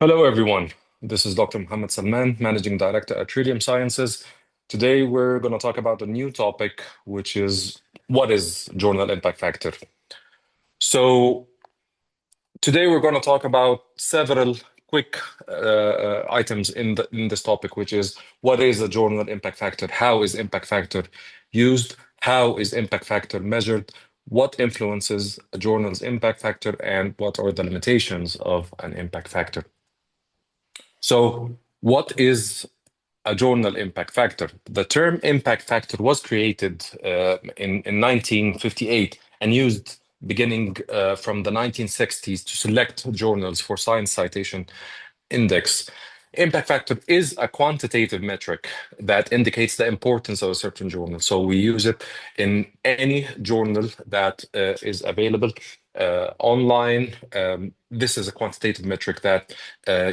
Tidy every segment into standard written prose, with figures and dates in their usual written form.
Hello, everyone. This is Dr. Mohammed Salman, Managing Director at Trillium Sciences. Today, we're going to talk about a new topic, which is what is journal impact factor? So, today we're going to talk about several quick items in this topic, which is what is a journal impact factor? How is impact factor used? How is impact factor measured? What influences a journal's impact factor, and what are the limitations of an impact factor? So, what is a journal impact factor? The term impact factor was created in 1958 and used beginning from the 1960s to select journals for science citation index. Impact factor is a quantitative metric that indicates the importance of a certain journal. So we use it in any journal that is available online. This is a quantitative metric that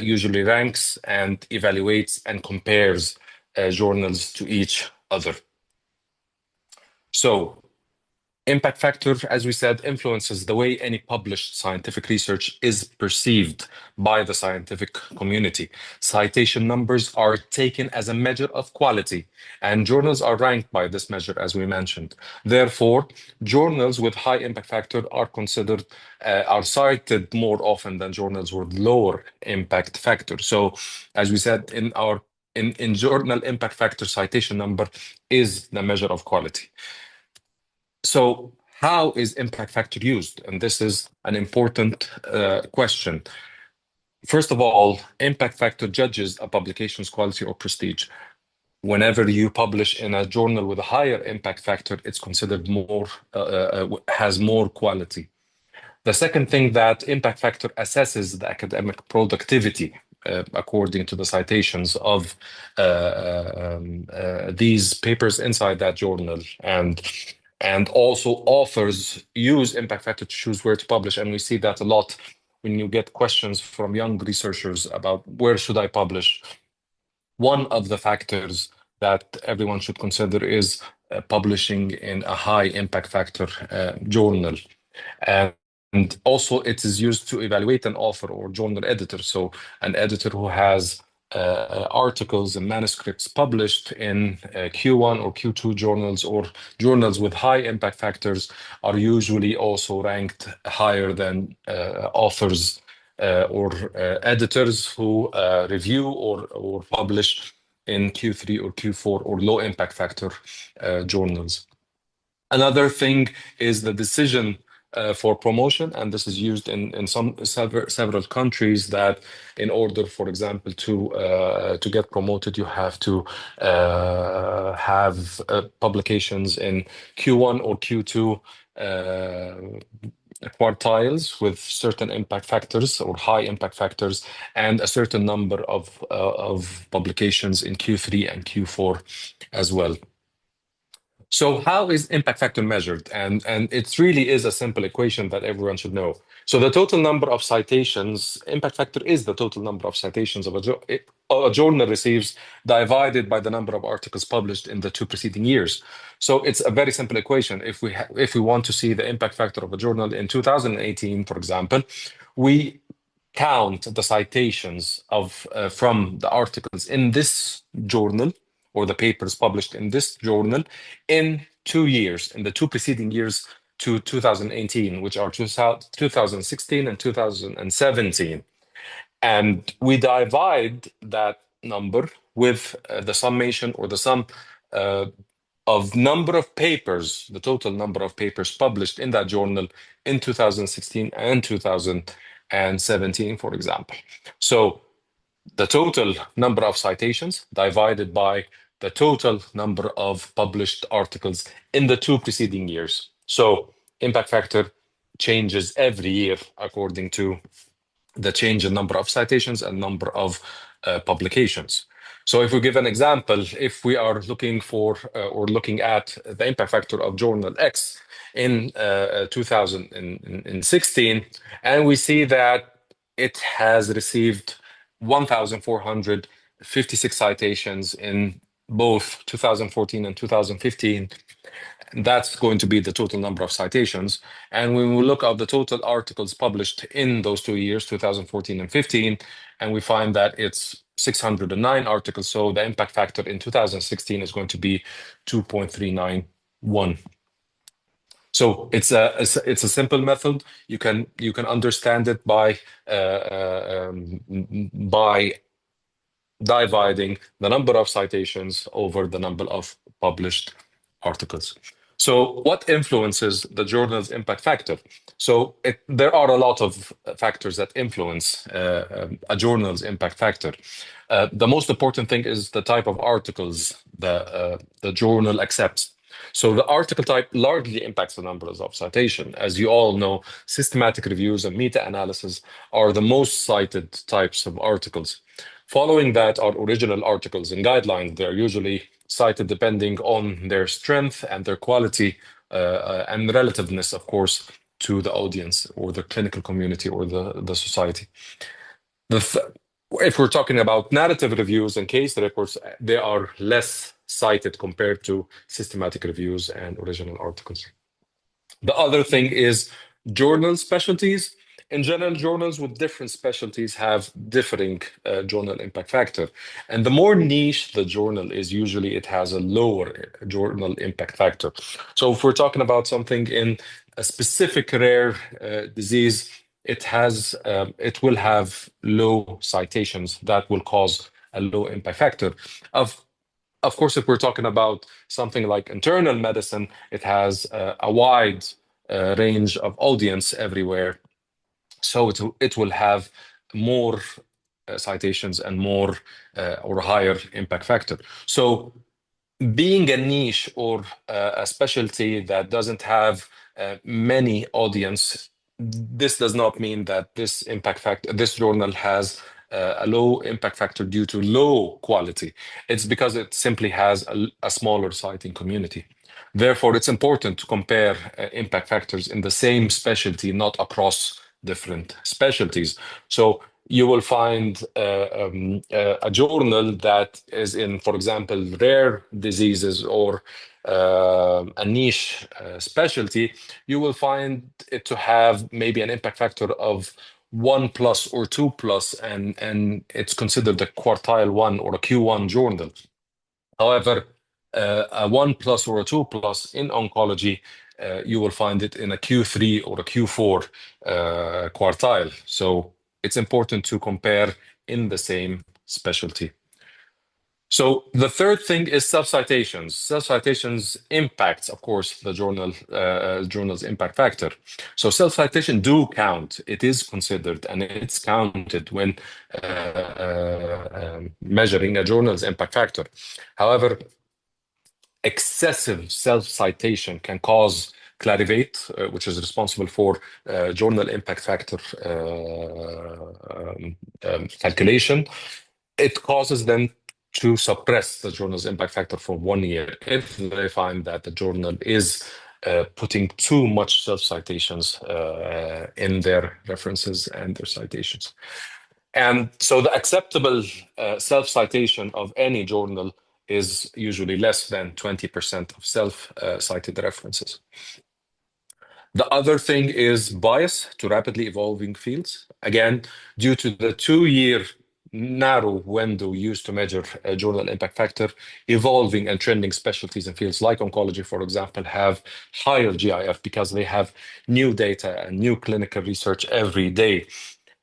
usually ranks and evaluates and compares journals to each other. So impact factor, as we said, influences the way any published scientific research is perceived by the scientific community. Citation numbers are taken as a measure of quality, and journals are ranked by this measure, as we mentioned. Therefore, journals with high impact factor are cited more often than journals with lower impact factor. So, as we said in journal impact factor, citation number is the measure of quality. So, how is impact factor used? And this is an important question. First of all, impact factor judges a publication's quality or prestige. Whenever you publish in a journal with a higher impact factor, it's considered has more quality. The second thing that impact factor assesses the academic productivity according to the citations of these papers inside that journal, and also authors use impact factor to choose where to publish. And we see that a lot when you get questions from young researchers about where should I publish. One of the factors that everyone should consider is publishing in a high impact factor journal. And also, it is used to evaluate an author or journal editor. So, an editor who has articles and manuscripts published in Q1 or Q2 journals or journals with high impact factors are usually also ranked higher than authors or editors who review or publish in Q3 or Q4 or low impact factor journals. Another thing is the decision for promotion, and this is used in several countries that in order, for example, to get promoted, you have to have publications in Q1 or Q2 quartiles with certain impact factors or high impact factors, and a certain number of publications in Q3 and Q4 as well. So how is impact factor measured? And it really is a simple equation that everyone should know. So the total number of citations, impact factor is the total number of citations a journal receives divided by the number of articles published in the two preceding years. So it's a very simple equation. If we want to see the impact factor of a journal in 2018, for example, we count the citations from the articles in this journal or the papers published in this journal in 2 years, in the two preceding years to 2018, which are 2016 and 2017. And we divide that number with the summation or the sum of number of papers, the total number of papers published in that journal in 2016 and 2017, for example. So the total number of citations divided by the total number of published articles in the two preceding years. So impact factor changes every year according to the change in number of citations and number of publications. So if we give an example, if we are looking for or looking at the impact factor of journal X in 2016, and we see that it has received 1,456 citations in both 2014 and 2015. That's going to be the total number of citations. And when we look at the total articles published in those 2 years, 2014 and 15, and we find that it's 609 articles. So the impact factor in 2016 is going to be 2.391. So it's a simple method. You can understand it by dividing the number of citations over the number of published articles. So, what influences the journal's impact factor? So, there are a lot of factors that influence a journal's impact factor. The most important thing is the type of articles the journal accepts. So, the article type largely impacts the numbers of citation. As you all know, systematic reviews and meta-analysis are the most cited types of articles. Following that are original articles and guidelines. They're usually cited depending on their strength and their quality and relativeness, of course, to the audience or the clinical community or the society. The th If we're talking about narrative reviews and case reports, they are less cited compared to systematic reviews and original articles. The other thing is journal specialties. In general, journals with different specialties have differing journal impact factor. And the more niche the journal is, usually it has a lower journal impact factor. So if we're talking about something in a specific rare disease, it will have low citations that will cause a low impact factor. Of course, if we're talking about something like internal medicine, it has a wide range of audience everywhere. So it will have more citations and more or higher impact factor. So being a niche or a specialty that doesn't have many audience, this does not mean that this journal has a low impact factor due to low quality. It's because it simply has a smaller citing community. Therefore, it's important to compare impact factors in the same specialty, not across different specialties. So you will find a journal that is in, for example, rare diseases or a niche specialty. You will find it to have maybe an impact factor of 1+ or 2+, and it's considered a quartile 1 or a Q1 journal. However, a 1+ or a 2+ in oncology, you will find it in a Q3 or a Q4 quartile. So it's important to compare in the same specialty. So the third thing is self-citations. Self-citations impacts, of course, the journal's impact factor. So self-citation do count. It is considered and it's counted when measuring a journal's impact factor. However, excessive self-citation can cause clarivate, which is responsible for journal impact factor calculation. It causes them to suppress the journal's impact factor for 1 year if they find that the journal is putting too much self-citations in their references and their citations. And so the acceptable self-citation of any journal is usually less than 20% of self-cited references. The other thing is bias to rapidly evolving fields. Again, due to the 2-year narrow window used to measure a journal impact factor, evolving and trending specialties and fields like oncology, for example, have higher GIF because they have new data and new clinical research every day.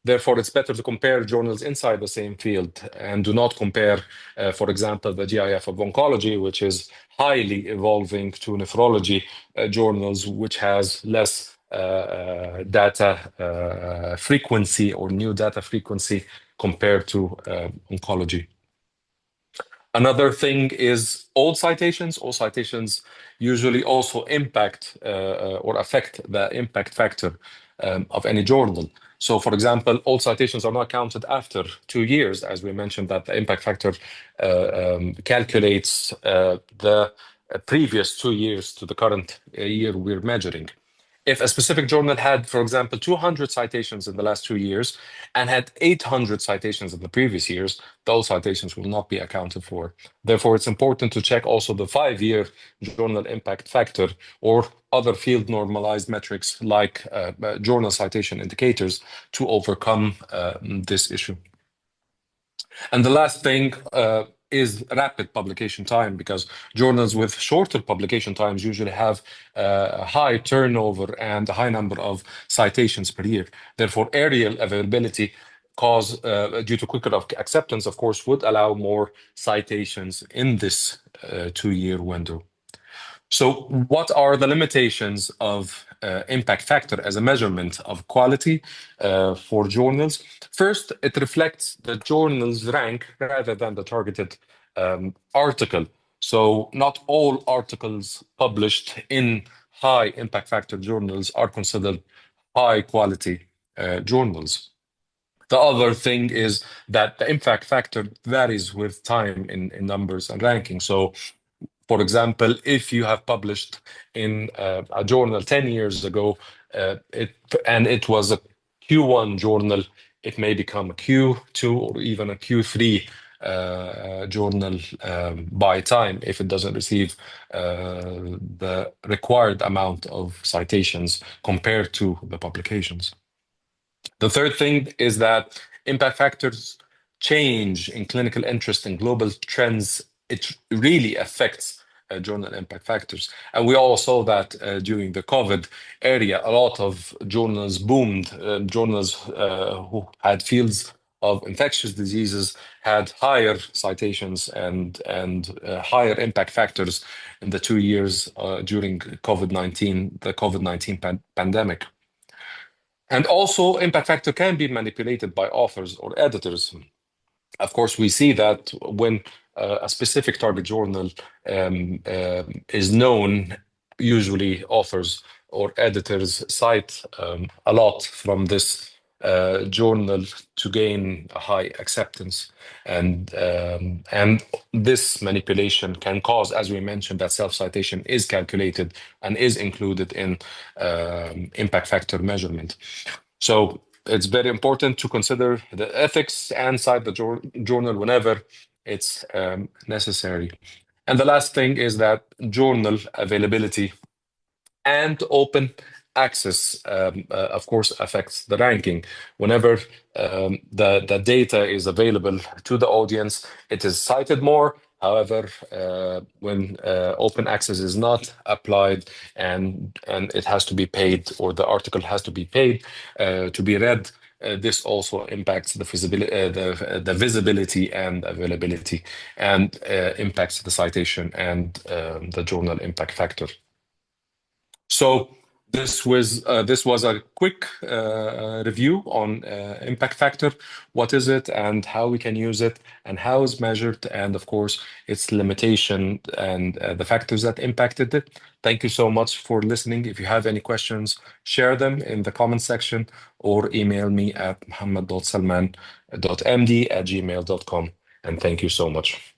Therefore, it's better to compare journals inside the same field and do not compare, for example, the GIF of oncology, which is highly evolving, to nephrology journals, which has less data frequency or new data frequency compared to oncology. Another thing is old citations. Old citations usually also impact or affect the impact factor of any journal. So, for example, old citations are not counted after 2 years, as we mentioned that the impact factor calculates the previous 2 years to the current year we're measuring. If a specific journal had, for example, 200 citations in the last 2 years and had 800 citations in the previous years, those citations will not be accounted for. Therefore, it's important to check also the 5-year journal impact factor or other field normalized metrics like journal citation indicators to overcome this issue. And the last thing is rapid publication time, because journals with shorter publication times usually have a high turnover and a high number of citations per year. Therefore, aerial availability due to quicker acceptance, of course, would allow more citations in this 2-year window. So, what are the limitations of impact factor as a measurement of quality for journals? First, it reflects the journal's rank rather than the targeted article. So, not all articles published in high impact factor journals are considered high quality journals. The other thing is that the impact factor varies with time in numbers and ranking. So, for example, if you have published in a journal 10 years ago, and it was a Q1 journal, it may become a Q2 or even a Q3 journal by time if it doesn't receive the required amount of citations compared to the publications. The third thing is that impact factors change in clinical interest and global trends. It really affects journal impact factors. And we all saw that during the COVID area, a lot of journals boomed. Journals who had fields of infectious diseases had higher citations and higher impact factors in the 2 years during COVID-19, the COVID-19 pandemic. And also, impact factor can be manipulated by authors or editors. Of course, we see that when a specific target journal is known, usually authors or editors cite a lot from this journal to gain a high acceptance, and this manipulation can cause, as we mentioned, that self-citation is calculated and is included in impact factor measurement. So it's very important to consider the ethics and cite the journal whenever it's necessary. And the last thing is that journal availability and open access, of course, affects the ranking. Whenever the data is available to the audience, it is cited more. However, when open access is not applied and it has to be paid, or the article has to be paid to be read, this also impacts the visibility and availability, and impacts the citation and the journal impact factor. So this was a quick review on impact factor. What is it and how we can use it and how it's measured, and of course its limitation and the factors that impacted it. Thank you so much for listening. If you have any questions, share them in the comment section or email me at muhammad.salman.md@gmail.com. And thank you so much.